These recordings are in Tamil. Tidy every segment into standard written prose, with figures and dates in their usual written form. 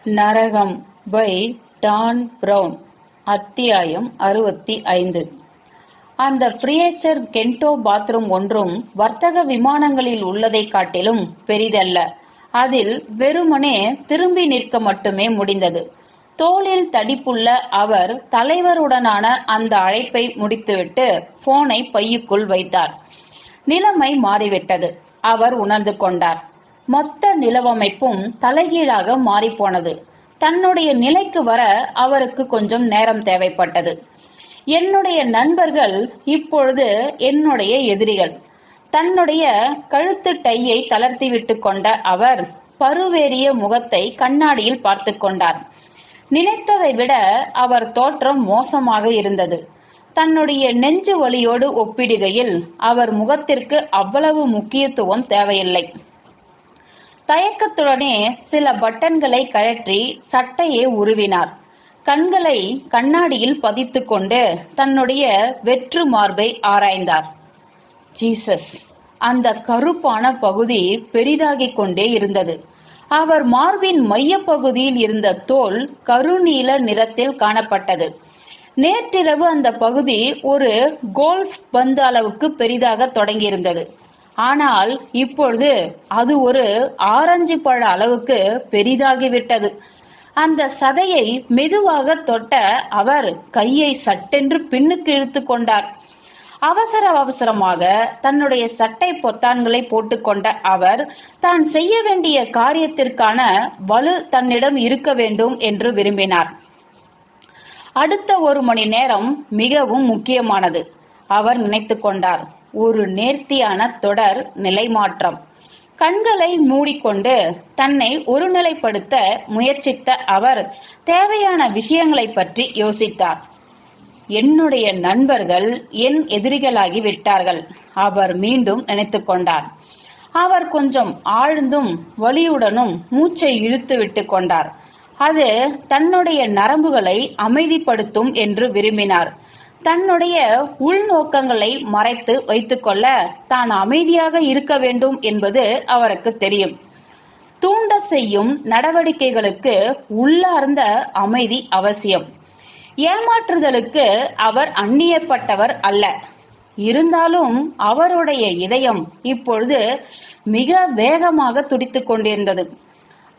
நரகம் பை டான் பிரவுன். அத்தியாயம் 65. அந்த ஃப்ரியேச்சர் கென்டோ பாத்ரூம் ஒன்றும் வர்த்தக விமானங்களில் உள்ளதை காட்டிலும் பெரிதல்ல. அதில் வெறுமனே திரும்பி நிற்க மட்டுமே முடிந்தது. தோளில் தடிப்புள்ள அவர் தலைவருடனான அந்த அழைப்பை முடித்துவிட்டு போனை பையுக்குள் வைத்தார். நிலைமை மாறிவிட்டது. அவர் உணர்ந்து கொண்டார். மொத்த நிலவமைப்பும் தலைகீழாக மாறிப்போனது. தன்னுடைய நிலைக்கு வர அவருக்கு கொஞ்சம் நேரம் தேவைப்பட்டது. என்னுடைய நண்பர்கள் இப்பொழுது என்னுடைய எதிரிகள். தன்னுடைய கழுத்து டையை தளர்த்தி விட்டு கொண்ட அவர் பருவேறிய முகத்தை கண்ணாடியில் பார்த்து கொண்டார். நினைத்ததை விட அவர் தோற்றம் மோசமாக இருந்தது. தன்னுடைய நெஞ்சு வலியோடு ஒப்பிடுகையில் அவர் முகத்திற்கு அவ்வளவு முக்கியத்துவம் தேவையில்லை. தயக்கத்துடனே சில பட்டன்களை கழற்றி சட்டையை உருவினார். கண்களை கண்ணாடியில் பதித்து கொண்டு தன்னுடைய வெற்று மார்பை ஆராய்ந்தார். ஜீசஸ்! அந்த கருப்பான பகுதி பெரிதாகிக் கொண்டே இருந்தது. அவர் மார்பின் மைய பகுதியில் இருந்த தோல் கருநீல நிறத்தில் காணப்பட்டது. நேற்றிரவு அந்த பகுதி ஒரு கோல்ஃப் பந்து அளவுக்கு பெரிதாக தொடங்கியிருந்தது. ஆனால் இப்பொழுது அது ஒரு ஆரஞ்சு பழ அளவுக்கு பெரிதாகிவிட்டது. அந்த சதையை மெதுவாக தொட்ட அவர் கையை சட்டென்று பின்னுக்கு இழுத்து கொண்டார். அவசரமாக தன்னுடைய சட்டை பொத்தான்களை போட்டுக்கொண்ட அவர் தான் செய்ய வேண்டிய காரியத்திற்கான வலு தன்னிடம் இருக்க வேண்டும் என்று விரும்பினார். அடுத்த 1 மணி நேரம் மிகவும் முக்கியமானது. அவர் நினைத்து கொண்டார். ஒரு நேர்த்தியான தொடர் நிலைமாற்றம். கண்களை மூடிக்கொண்டு தன்னை ஒருநிலைப்படுத்த முயற்சித்த அவர் தேவையான விஷயங்களை பற்றி யோசித்தார். என்னுடைய நண்பர்கள் என் எதிரிகளாகி விட்டார்கள். அவர் மீண்டும் நினைத்து கொண்டார். அவர் கொஞ்சம் ஆழ்ந்தும் வலியுடனும் மூச்சை இழுத்து விட்டு கொண்டார். அது தன்னுடைய நரம்புகளை அமைதிப்படுத்தும் என்று விரும்பினார். தன்னுடைய உள்நோக்கங்களை மறைத்து வைத்துக்கொள்ள தான் அமைதியாக இருக்க வேண்டும் என்பது அவருக்கு தெரியும். தூண்ட செய்யும் நடவடிக்கைகளுக்கு உள்ளார்ந்த அமைதி அவசியம். ஏமாற்றுதலுக்கு அவர் அந்நியப்பட்டவர் அல்ல. இருந்தாலும் அவருடைய இதயம் இப்பொழுது மிக வேகமாக துடித்துக் கொண்டிருந்தது.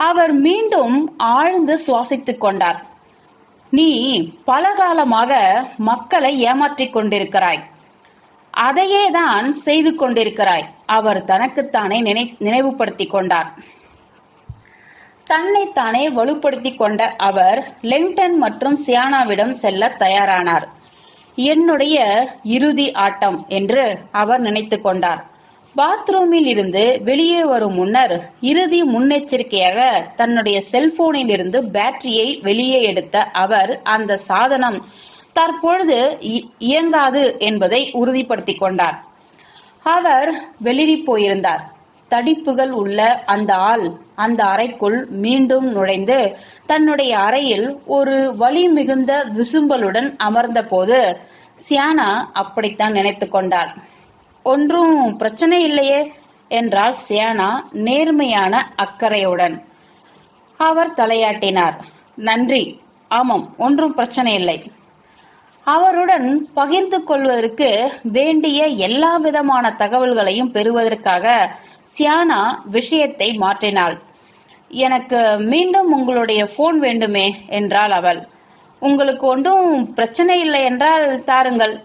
அவர் மீண்டும் ஆழ்ந்து சுவாசித்துக் கொண்டார். நீ பல காலமாக மக்களை ஏமாற்றிக் கொண்டிருக்கிறாய். அதையே தான் செய்து கொண்டிருக்கிறாய். அவர் தனக்குத்தானே நினைவுபடுத்திக் கொண்டார். தன்னைத்தானே வலுப்படுத்திக் கொண்ட அவர் லெங்டன் மற்றும் சியானாவிடம் செல்ல தயாரானார். என்னுடைய இறுதி ஆட்டம் என்று அவர் நினைத்து கொண்டார். பாத்ரூமில் இருந்து வெளியே வரும் முன்னர் இறுதி முன்னெச்சரிக்கையாக தன்னுடைய செல்போனில் இருந்து பேட்டரியை வெளியே எடுத்த அவர் அந்த சாதனம் தற்பொழுது இயங்காது என்பதை உறுதிப்படுத்திக் கொண்டார். அவர் வெளிரி போயிருந்தார். தடிப்புகள் உள்ள அந்த ஆள் அந்த அறைக்குள் மீண்டும் நுழைந்து தன்னுடைய அறையில் ஒரு வலி மிகுந்த விசும்பலுடன் அமர்ந்த போது சியானா அப்படித்தான் நினைத்து கொண்டார். ஒன்றும் பிரச்சனை இல்லையே என்றால் சியானா நேர்மையான அக்கறையுடன். அவர் தலையாட்டினார். நன்றி, ஆமாம், ஒன்றும் பிரச்சனை இல்லை. அவருடன் பகிர்ந்து கொள்வதற்கு வேண்டிய எல்லா விதமான தகவல்களையும் பெறுவதற்காக சியானா விஷயத்தை மாற்றினாள். எனக்கு மீண்டும் உங்களுடைய போன் வேண்டுமே என்றாள் அவள். உங்களுக்கு ஒன்றும் பிரச்சனை இல்லை என்றால் தாருங்கள்.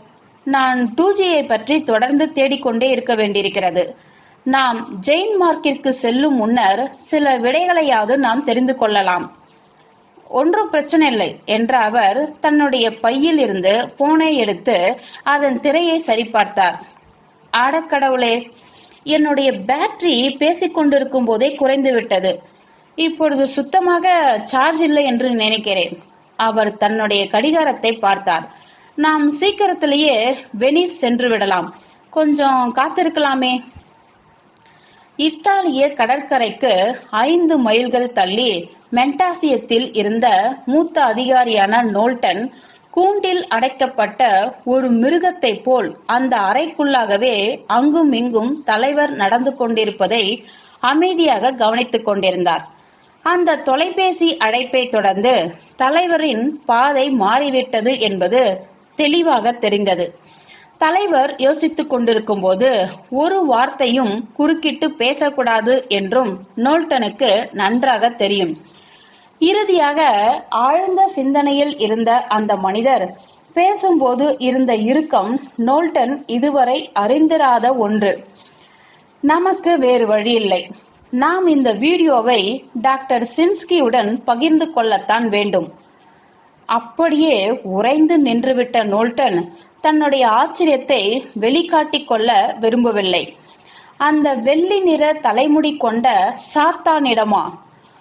நான் 2Gயை பற்றி தொடர்ந்து தேடிக்கொண்டே இருக்க வேண்டியிருக்கிறது. நாம் ஜெயின் மார்க்கிற்கு செல்லும் முன்னர் சில விடைகளையாவது நாம் தெரிந்து கொள்ளலாம். ஒன்றும் பிரச்சனை இல்லை என்ற அவர் தன்னுடைய பையில் இருந்து போனை எடுத்து அதன் திரையை சரிபார்த்தார். அடக்கடவுளே, என்னுடைய பேட்டரி பேசிக்கொண்டிருக்கும் போதே குறைந்து விட்டது. இப்பொழுது சுத்தமாக சார்ஜ் இல்லை என்று நினைக்கிறேன். அவர் தன்னுடைய கடிகாரத்தை பார்த்தார். நாம் சீக்கிரத்திலேயே வெனிஸ் சென்று விடலாம். கொஞ்சம் காத்திருக்கலாமே. இத்தாலிய கடற்கரைக்கு 5 மைல்கள் தள்ளி மென்டாசியத்தில் இருந்த மூத்த அதிகாரியான நோல்டன் கூண்டில் அடைக்கப்பட்ட ஒரு மிருகத்தை போல் அந்த அறைக்குள்ளாகவே அங்கும் இங்கும் தலைவர் நடந்து கொண்டிருப்பதை அமைதியாக கவனித்துக் கொண்டிருந்தார். அந்த தொலைபேசி அழைப்பை தொடர்ந்து தலைவரின் பாதை மாறிவிட்டது என்பது தெளிவாக தெரிந்தது. தலைவர் யோசித்துக் கொண்டிருக்கும் போது ஒரு வார்த்தையும் குறுக்கிட்டு பேசக்கூடாது என்றும் நோல்டனுக்கு நன்றாக தெரியும். இறுதியாக ஆழ்ந்த சிந்தனையில் இருந்த அந்த மனிதர் பேசும்போது இருந்த இறுக்கம் நோல்டன் இதுவரை அறிந்திராத ஒன்று. நமக்கு வேறு வழியில்லை. நாம் இந்த வீடியோவை டாக்டர் சின்ஸ்கியுடன் பகிர்ந்து கொள்ளத்தான் வேண்டும். அப்படியே உறைந்து நின்றுவிட்ட நோல்டன் தன்னுடைய ஆச்சரியத்தை வெளிக்காட்டிக் கொள்ள விரும்பவில்லை. அந்த வெள்ளி நிற தலைமுடி கொண்ட சாத்தானிடமா?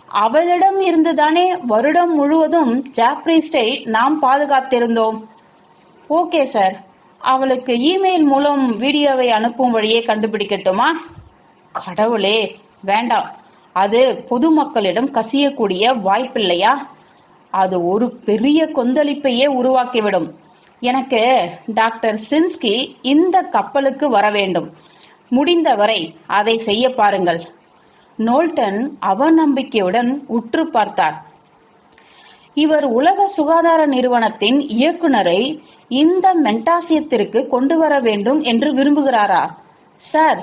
அவளிடம் இருந்துதானே வருடம் முழுவதும் ஜாப்ரீஸ்டை நாம் பாதுகாத்திருந்தோம். ஓகே சார், அவளுக்கு இமெயில் மூலம் வீடியோவை அனுப்பும் வழியை கண்டுபிடிக்கட்டுமா? கடவுளே, வேண்டாம். அது பொதுமக்களிடம் கசியக்கூடிய வாய்ப்பில்லையா? அது ஒரு பெரிய கொந்தளிப்பையே உருவாக்கிவிடும். எனக்கு டாக்டர் சின்ஸ்கி இந்த கப்பலுக்கு வர வேண்டும். முடிந்தவரை அதை செய்ய பாருங்கள். நோல்டன் அவநம்பிக்கையுடன் உற்று பார்த்தார். இவர் உலக சுகாதார நிறுவனத்தின் இயக்குனரை இந்த மென்டாசியத்திற்கு கொண்டு வர வேண்டும் என்று விரும்புகிறாரா? சார்,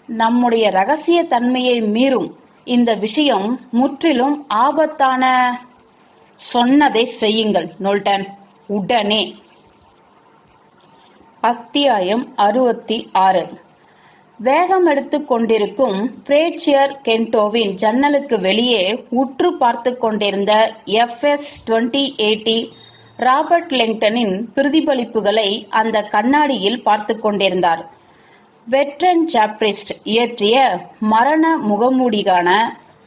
நம்முடைய ரகசிய தன்மையை மீறும் இந்த விஷயம் முற்றிலும் ஆபத்தான. சொன்னதை செய்யுங்கள் நோல்டன், உடனே. அத்தியாயம் 66. வேகம் எடுத்துக் கொண்டிருக்கும் பிரேச்சியர் கென்டோவின் ஜன்னலுக்கு வெளியே உற்று பார்த்து கொண்டிருந்த FS-2080 ராபர்ட் லெங்டனின் பிரதிபலிப்புகளை அந்த கண்ணாடியில் பார்த்து கொண்டிருந்தார். வெட்ரன் ஜாப்ரிஸ்ட் இயற்றிய மரண முகமூடிகான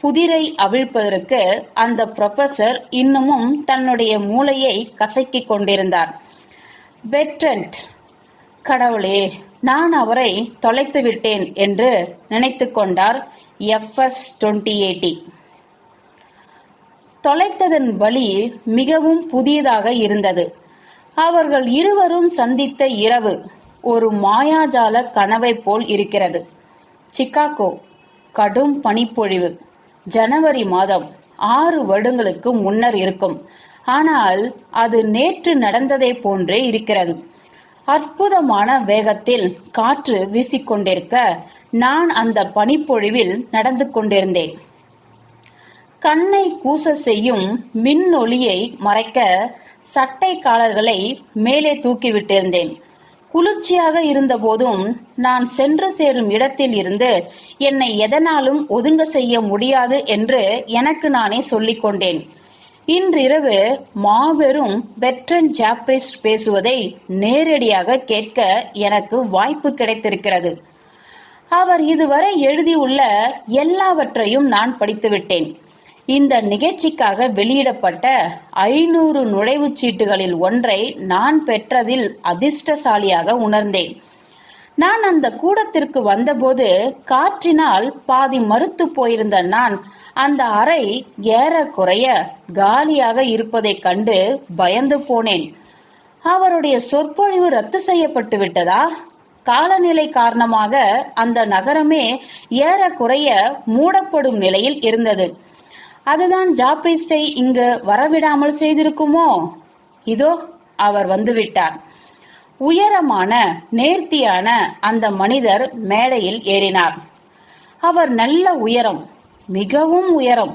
புதிரை அவிழ்ப்பதற்கு அந்த புரொஃபசர் இன்னமும் தன்னுடைய மூளையை கசக்கிக் கொண்டிருந்தார். வெட்ரன்ட், கடவுளே, நான் அவரை தொலைத்து விட்டேன் என்று நினைத்து கொண்டார் FS-2080. தொலைத்ததன் வழி மிகவும் புதியதாக இருந்தது. அவர்கள் இருவரும் சந்தித்த இரவு ஒரு மாயாஜால கனவை போல் இருக்கிறது. சிகாகோ, கடும் பனிப்பொழிவு, ஜனவரி மாதம், 6 வருடங்களுக்கு முன்னர் இருக்கும். ஆனால் அது நேற்று நடந்ததை போன்றே இருக்கிறது. அற்புதமான வேகத்தில் காற்று வீசிக்கொண்டிருக்க நான் அந்த பனிப்பொழிவில் நடந்து கொண்டிருந்தேன். கண்ணை கூச செய்யும் மின்னொளியை மறைக்க சட்டை காலர்களை மேலே தூக்கிவிட்டிருந்தேன். குளிர்ச்சியாக இருந்த போதும் நான் சென்று சேரும் இடத்தில் இருந்து என்னை எதனாலும் ஒதுங்க செய்ய முடியாது என்று எனக்கு நானே சொல்லிக் கொண்டேன். இன்றிரவு மாபெரும் வெட்ரன் ஜாப்ரிஸ்ட் பேசுவதை நேரடியாக கேட்க எனக்கு வாய்ப்பு கிடைத்திருக்கிறது. அவர் இதுவரை எழுதியுள்ள எல்லாவற்றையும் நான் படித்துவிட்டேன். இந்த நிகழ்ச்சிக்காக வெளியிடப்பட்ட 500 நுழைவுச் சீட்டுகளில் ஒன்றை நான் பெற்றதில் அதிர்ஷ்டசாலியாக உணர்ந்தேன். நான் அந்த கூடத்திற்கு வந்தபோது காற்றினால் பாதி மறுத்து போயிருந்த நான் அந்த அறை ஏறக்குறைய காலியாக இருப்பதைக் கண்டு பயந்து போனேன். அவருடைய சொற்பொழிவு ரத்து செய்யப்பட்டு விட்டதா? காலநிலை காரணமாக அந்த நகரமே ஏறக்குறைய மூடப்படும் நிலையில் இருந்தது. அதுதான் ஜாப்ரிஸ்டை இங்கு வரவிடாமல் செய்திருக்குமோ? இதோ அவர் வந்துவிட்டார். உயரமான நேர்த்தியான அந்த மனிதர் மேடையில் ஏறினார். அவர் நல்ல உயரம், மிகவும் உயரம்.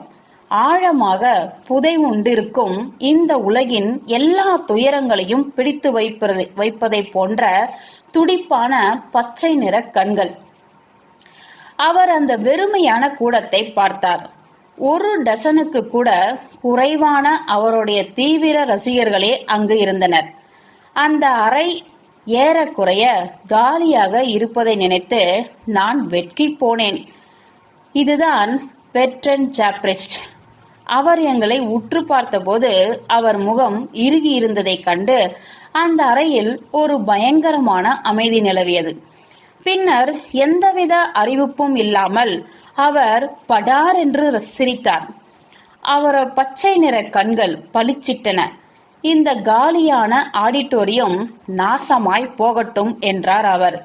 ஆழமாக புதைவுண்டிருக்கும் இந்த உலகின் எல்லா துயரங்களையும் பிடித்து வைப்பதை போன்ற துடிப்பான பச்சை நிற கண்கள். அவர் அந்த வெறுமையான கூடத்தை பார்த்தார். 1 டசனுக்கு கூட குறைவான அவருடைய தீவிர ரசிகர்களே அங்கு இருந்தனர். அந்த அறை ஏறக்குறைய காலியாக இருப்பதை நினைத்து நான் வெட்கி போனேன். இதுதான் வெட்ரன் ஜாப்ரிஸ்ட். அவர் எங்களை உற்று பார்த்தபோது அவர் முகம் இறுகி இருந்ததைக் கண்டு அந்த அறையில் ஒரு பயங்கரமான அமைதி நிலவியது. பின்னர் எந்தவித அறிவிப்பும் இல்லாமல் அவர் படார் என்று சிரித்தார். அவர் பச்சை நிற கண்கள் பளிச்சிட்டன. இந்த காலியான ஆடிட்டோரியம் நாசமாய் போகட்டும் என்றார் அவர்.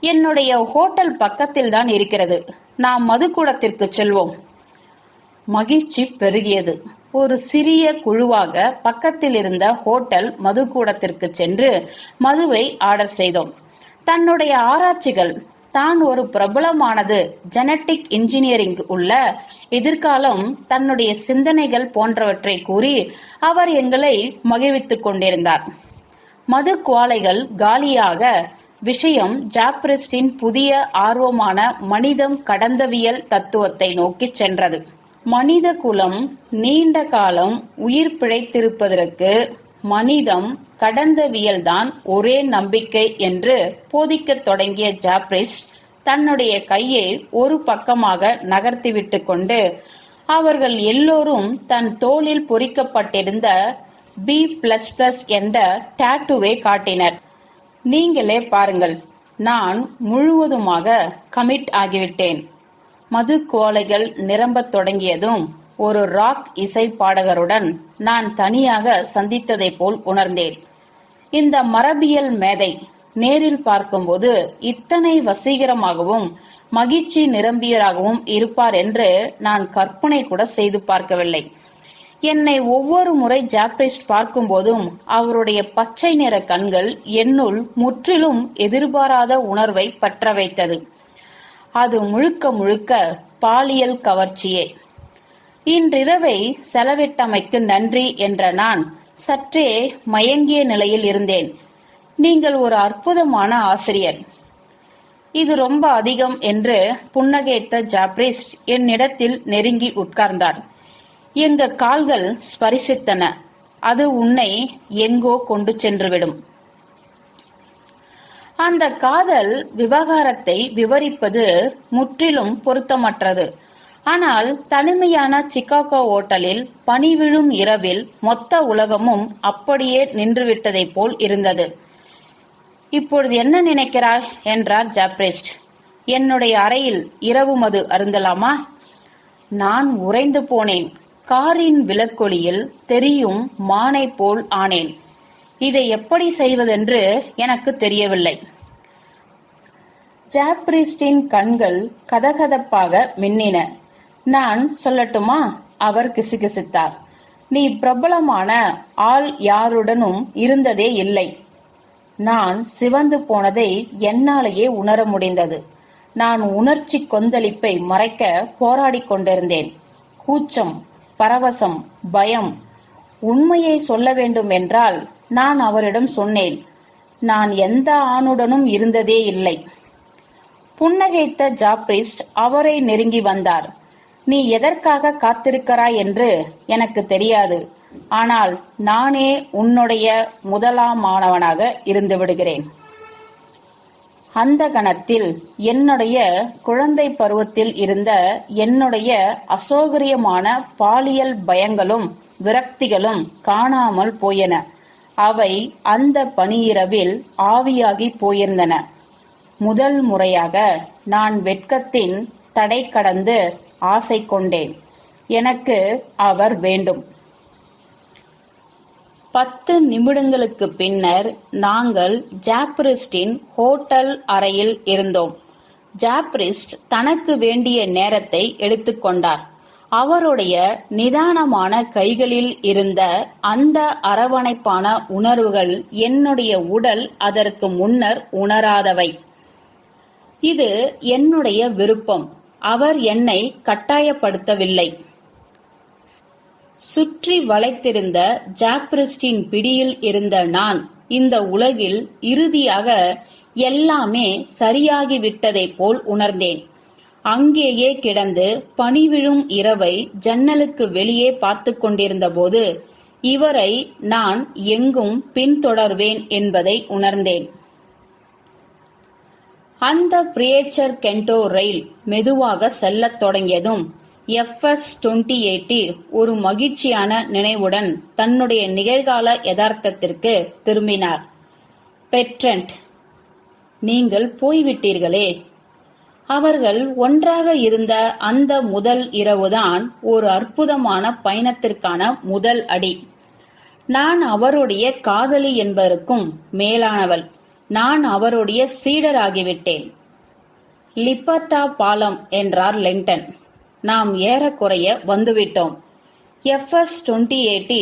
என்னுடைய ஹோட்டல் பக்கத்தில் தான் இருக்கிறது. நாம் மதுக்கூடத்திற்கு செல்வோம். மகிழ்ச்சி பெருகியது. ஒரு சிறிய குழுவாக பக்கத்தில் இருந்த ஹோட்டல் மதுக்கூடத்திற்கு சென்று மதுவை ஆர்டர் செய்தோம். தன்னுடைய ஆராய்ச்சிகள், தான் ஒரு பிரபலமானது, ஜெனட்டிக் இன்ஜினியரிங் உள்ள எதிர்காலம், தன்னுடைய சிந்தனைகள் போன்றவற்றை கூறி அவர் எங்களை மகிழ்வித்துக் கொண்டிருந்தார். மது குவாலைகள் காலியாக விஷயம் ஜாப்ரிஸ்டின் புதிய ஆர்வமான மனிதம் கடந்தவியல் தத்துவத்தை நோக்கி சென்றது. மனித குலம் நீண்ட காலம் உயிர் பிழைத்திருப்பதற்கு மனிதம் கடந்தவியல்தான் ஒரே நம்பிக்கை என்று போதிக்கத் தொடங்கிய ஜாப்ரிஸ்ட் தன்னுடைய கையை ஒரு பக்கமாக நகர்த்திவிட்டு கொண்டு அவர்கள் எல்லோரும் தன் தோளில் பொறிக்கப்பட்டிருந்த B++ என்ற டாட்டூவை காட்டினர். நீங்களே பாருங்கள், நான் முழுவதுமாக கமிட் ஆகிவிட்டேன். மது குவாலைகள் நிரம்பத் தொடங்கியதும் ஒரு ராக் இசை பாடகருடன் நான் தனியாக சந்தித்ததை போல் உணர்ந்தேன். இந்த மரபியல் மேதை நேரில் பார்க்கும்போது இத்தனை வசீகரமாகவும் மகிழ்ச்சி நிரம்பியராகவும் இருப்பார் என்று நான் கற்பனை கூட செய்து பார்க்கவில்லை. என்னை ஒவ்வொரு முறை ஜாப்ரிஸ்ட் பார்க்கும் போதும் அவருடைய பச்சை நிற கண்கள் என்னுள் முற்றிலும் எதிர்பாராத உணர்வை பற்ற வைத்தது. அது முழுக்க முழுக்க பாலியல் கவர்ச்சியே. இன்றிரவை செலவிட்டமைக்கு நன்றி என்ற நான் சற்றே மயங்கிய நிலையில் இருந்தேன். நீங்கள் ஒரு அற்புதமான ஆசிரியர். இது ரொம்ப அதிகம் என்று புன்னகைத்த ஜாப்ரிஸ்ட் என்னிடத்தில் நெருங்கி உட்கார்ந்தார். எங்க கால்கள் ஸ்பரிசித்தன. அது உன்னை எங்கோ கொண்டு சென்றுவிடும். அந்த காதல் விவகாரத்தை விவரிப்பது முற்றிலும் பொருத்தமற்றது. ஆனால் தனிமையான சிகாகோ ஓட்டலில் பனி விழும் இரவில் மொத்த உலகமும் அப்படியே நின்றுவிட்டதை போல் இருந்தது. இப்பொழுது என்ன நினைக்கிறாய் என்றார் ஜாப்ரிஸ்ட். என்னுடைய அறையில் இரவு மது அருந்தலாமா? நான் உறைந்து போனேன். காரின் விளக்கொளியில் தெரியும் மானை போல் ஆனேன். இதை எப்படி செய்வதென்று எனக்கு தெரியவில்லை. ஜாப்ரிஸ்டின் கண்கள் கதகதப்பாக மின்னின. நான் சொல்லட்டுமா? அவர் கிசுகிசுத்தார். நீ பிரபலமான ஆள் யாருடனும் இருந்ததே இல்லை. நான் சிவந்து போனதை என்னாலேயே உணர முடிந்தது. நான் உணர்ச்சி கொந்தளிப்பை மறைக்க போராடிக் கொண்டிருந்தேன். கூச்சம், பரவசம், பயம். உண்மையை சொல்ல வேண்டும் என்றால் நான் அவரிடம் சொன்னேன், நான் எந்த ஆணுடனும் இருந்ததே இல்லை. புன்னகைத்த ஜாப்ரிஸ்ட் அவரை நெருங்கி வந்தார். நீ எதற்காக காத்திருக்கிறாய் என்று எனக்கு தெரியாது. ஆனால் நானே உன்னுடைய முதலாமானவனாக இருந்து விடுகிறேன். அந்த கணத்தில் என்னுடைய குழந்தை பருவத்தில் இருந்த என்னுடைய அசௌகரியமான பாலியல் பயங்களும் விரக்திகளும் காணாமல் போயின. அவை அந்த பனியிரவில் ஆவியாகி போயிருந்தன. முதல் முறையாக நான் வெட்கத்தின் தடை கடந்து ஆசை கொண்டேன். எனக்கு அவர் வேண்டும். 10 நிமிடங்களுக்கு பின்னர் நாங்கள் ஜாப்ரிஸ்டின் ஹோட்டல் அறையில் இருந்தோம். ஜாப்ரிஸ்ட் தனக்கு வேண்டிய நேரத்தை எடுத்துக்கொண்டார். அவருடைய நிதானமான கைகளில் இருந்த அந்த அரவணைப்பான உணர்வுகள் என்னுடைய உடல் அதற்கு முன்னர் உணராதவை. இது என்னுடைய விருப்பம். அவர் என்னை கட்டாயப்படுத்தவில்லை. சுற்றி வளைத்திருந்த ஜாப்ரிஸ்டின் பிடியில் இருந்த நான் இந்த உலகில் இறுதியாக எல்லாமே சரியாகிவிட்டதை போல் உணர்ந்தேன். அங்கேயே கிடந்து பனிவிழும் இரவை ஜன்னலுக்கு வெளியே பார்த்து கொண்டிருந்த போது இவரை நான் எங்கும் பின்தொடர்வேன் என்பதை உணர்ந்தேன். அந்த பிரியேச்சர் கென்டோ ரயில் மெதுவாக செல்லத் தொடங்கியதும் FS-2080 ஒரு மகிழ்ச்சியான நினைவுடன் தன்னுடைய நிகழ்கால யதார்த்தத்திற்கு திரும்பினார். பெட்ரண்ட், நீங்கள் போய்விட்டீர்களே. அவர்கள் ஒன்றாக இருந்த அந்த முதல் இரவுதான் ஒரு அற்புதமான பயணத்திற்கான முதல் அடி. நான் அவருடைய காதலி என்பதற்கும் மேலானவள். நான் அவருடைய சீடராகிவிட்டேன். லிபர்டா பாலம் என்றார் லிண்டன். நாம் ஏறக்குறைய வந்துவிட்டோம். FS-28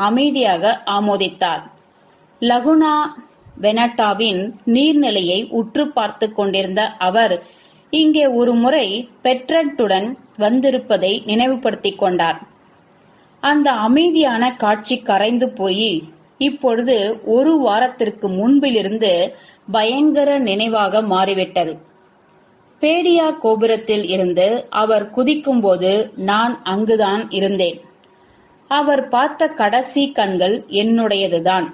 அமைதியாக ஆமோதித்தார். லகுனா வெனட்டாவின் நீர்நிலையை உற்று பார்த்து கொண்டிருந்த அவர் இங்கே ஒரு முறை பெட்ரட்டுடன் வந்திருப்பதை நினைவுபடுத்திக் கொண்டார். அந்த அமைதியான காட்சி கரைந்து போய் இப்பொழுது ஒரு வாரத்திற்கு முன்பிலிருந்து பயங்கர நினைவாக மாறிவிட்டது. பேடியா கோபுரத்தில் இருந்து அவர் குதிக்கும்போது நான் அங்குதான் இருந்தேன். அவர் பார்த்த கடைசி கண்கள் என்னுடையதுதான்.